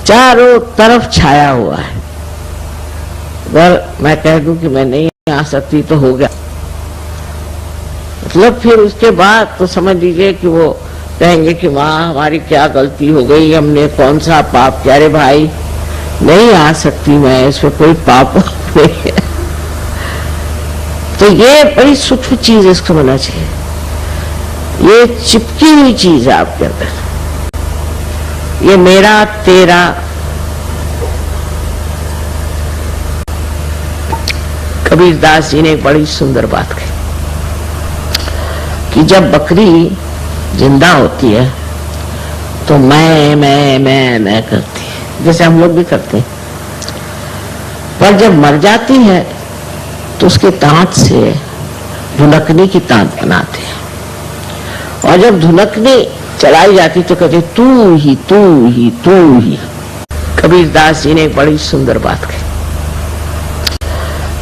चारों तरफ छाया हुआ है। अगर मैं कह दूं कि मैं नहीं आ सकती तो हो गया, मतलब फिर उसके बाद तो समझ लीजिए कि वो कहेंगे कि माँ हमारी क्या गलती हो गई, हमने कौन सा पाप किया। अरे भाई नहीं आ सकती मैं, इसमें कोई पाप नहीं है। तो ये बड़ी सूक्ष्म चीज इसको होना चाहिए, ये चिपकी हुई चीज है आपके अंदर, ये मेरा तेरा। कबीरदास जी ने एक बड़ी सुंदर बात कही कि जब बकरी जिंदा होती है तो मैं करती है, जैसे हम लोग भी करते हैं, पर जब मर जाती है तो उसके दांत से धुनकनी की तांत बनाते हैं, और जब धुनकनी चलाई जाती तो कहते तू ही तू ही तू ही। कबीरदास जी ने एक बड़ी सुंदर बात कही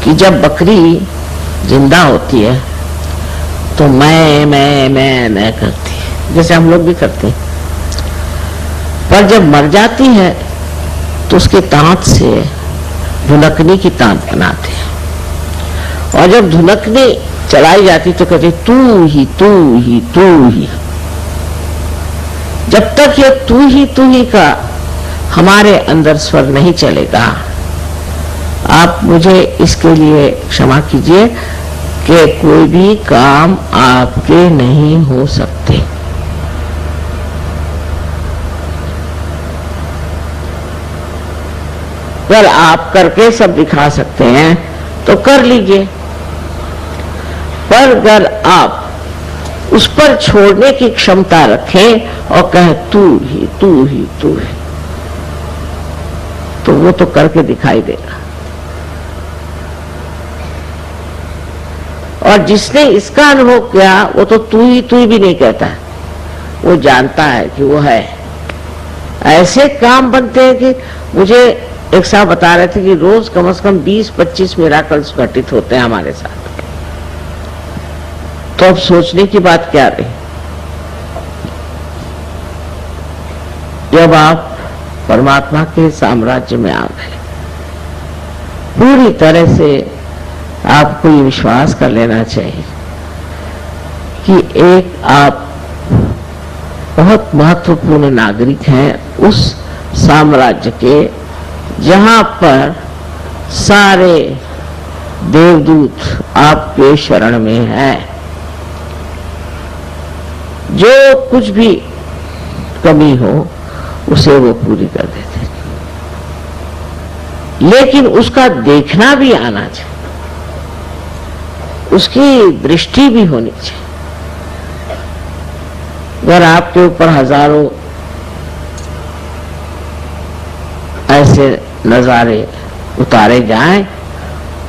कि जब बकरी जिंदा होती है तो मैं करती है, जैसे हम लोग भी करते हैं, पर जब मर जाती है तो उसके दांत से धुनकनी की तांत बनाते हैं, और जब धुनकनी चलाई जाती तो कहते तू ही तू ही तू ही। जब तक ये तू ही का हमारे अंदर स्वर नहीं चलेगा, आप मुझे इसके लिए क्षमा कीजिए कि कोई भी काम आपके नहीं हो सकते। अगर आप करके सब दिखा सकते हैं तो कर लीजिए, पर अगर आप उस पर छोड़ने की क्षमता रखें और कहें तू ही तू ही तू ही, तो वो तो करके दिखाई देगा। और जिसने इसका अनुभव किया वो तो तू ही भी नहीं कहता, वो जानता है कि वो है। ऐसे काम बनते हैं कि मुझे एक साहब बता रहे थे कि रोज कम से कम 20-25 मिराकल्स घटित होते हैं हमारे साथ। तो अब सोचने की बात क्या रही, जब आप परमात्मा के साम्राज्य में आ गए, पूरी तरह से आपको ये विश्वास कर लेना चाहिए कि एक आप बहुत महत्वपूर्ण नागरिक हैं उस साम्राज्य के जहां पर सारे देवदूत आपके शरण में हैं, जो कुछ भी कमी हो उसे वो पूरी कर देते, लेकिन उसका देखना भी आना चाहिए, उसकी दृष्टि भी होनी चाहिए। अगर आपके ऊपर हजारों ऐसे नजारे उतारे जाएं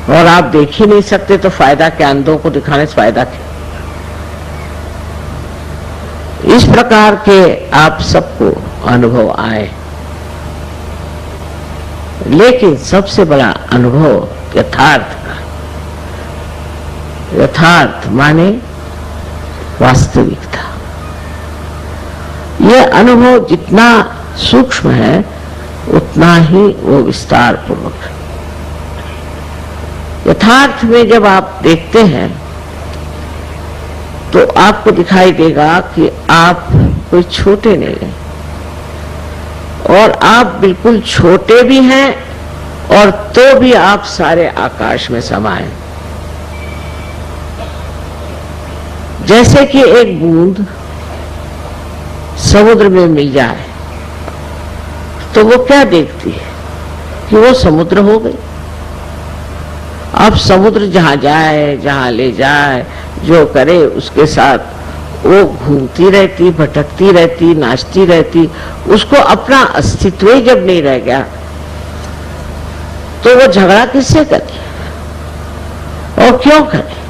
और आप देख ही नहीं सकते तो फायदा क्या, अंधों को दिखाने से फायदा क्या। इस प्रकार के आप सबको अनुभव आए, लेकिन सबसे बड़ा अनुभव यथार्थ का, यथार्थ माने वास्तविकता। यह अनुभव जितना सूक्ष्म है उतना ही वो विस्तार पूर्वक है। यथार्थ में जब आप देखते हैं तो आपको दिखाई देगा कि आप कोई छोटे नहीं हैं, और आप बिल्कुल छोटे भी हैं और तो भी आप सारे आकाश में समाये। जैसे कि एक बूंद समुद्र में मिल जाए तो वो क्या देखती है कि वो समुद्र हो गई। अब समुद्र जहां जाए, जहां ले जाए, जो करे उसके साथ वो घूमती रहती, भटकती रहती, नाचती रहती। उसको अपना अस्तित्व ही जब नहीं रह गया तो वो झगड़ा किससे करे और क्यों करे।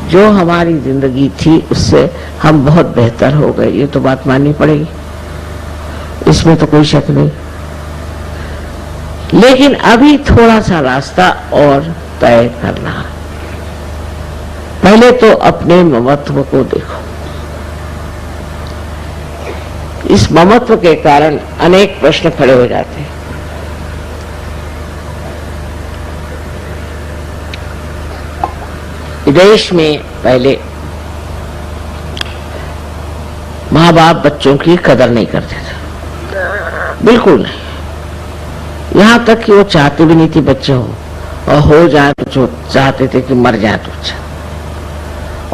जो हमारी जिंदगी थी उससे हम बहुत बेहतर हो गए, ये तो बात माननी पड़ेगी, इसमें तो कोई शक नहीं। लेकिन अभी थोड़ा सा रास्ता और तय करना है। पहले तो अपने ममत्व को देखो। इस ममत्व के कारण अनेक प्रश्न खड़े हो जाते हैं। विदेश में पहले माँ बाप बच्चों की कदर नहीं करते थे, बिल्कुल नहीं। यहाँ तक कि वो चाहते भी नहीं थी बच्चे हो, और हो जाए तो जो चाहते थे कि मर जाए तो अच्छा।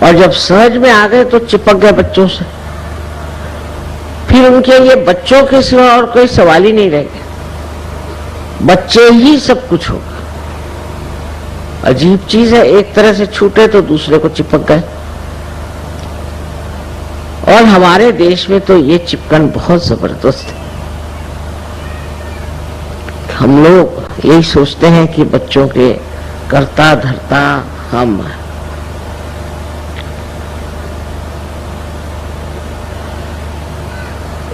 और जब सहज में आ गए तो चिपक गए बच्चों से, फिर उनके लिए बच्चों के सिवा और कोई सवाल ही नहीं रह गया, बच्चे ही सब कुछ होगा। अजीब चीज है, एक तरह से छूटे तो दूसरे को चिपक गए। और हमारे देश में तो ये चिपकन बहुत जबरदस्त है। हम लोग यही सोचते हैं कि बच्चों के करता धरता हम हैं।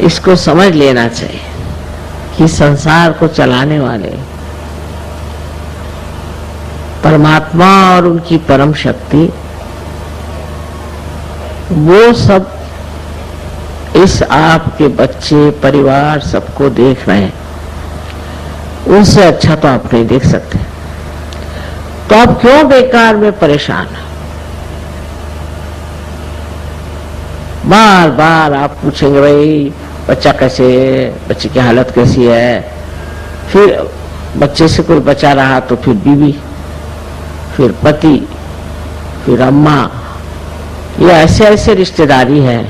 इसको समझ लेना चाहिए कि संसार को चलाने वाले परमात्मा और उनकी परम शक्ति, वो सब इस आपके बच्चे परिवार सबको देख रहे हैं। उनसे अच्छा तो आप नहीं देख सकते, तो आप क्यों बेकार में परेशान हैं? बार बार आप पूछेंगे भाई बच्चा कैसे है, बच्चे की हालत कैसी है, फिर बच्चे से कोई बचा रहा तो फिर बीवी, फिर पति, फिर अम्मा, ये ऐसे ऐसे रिश्तेदारी है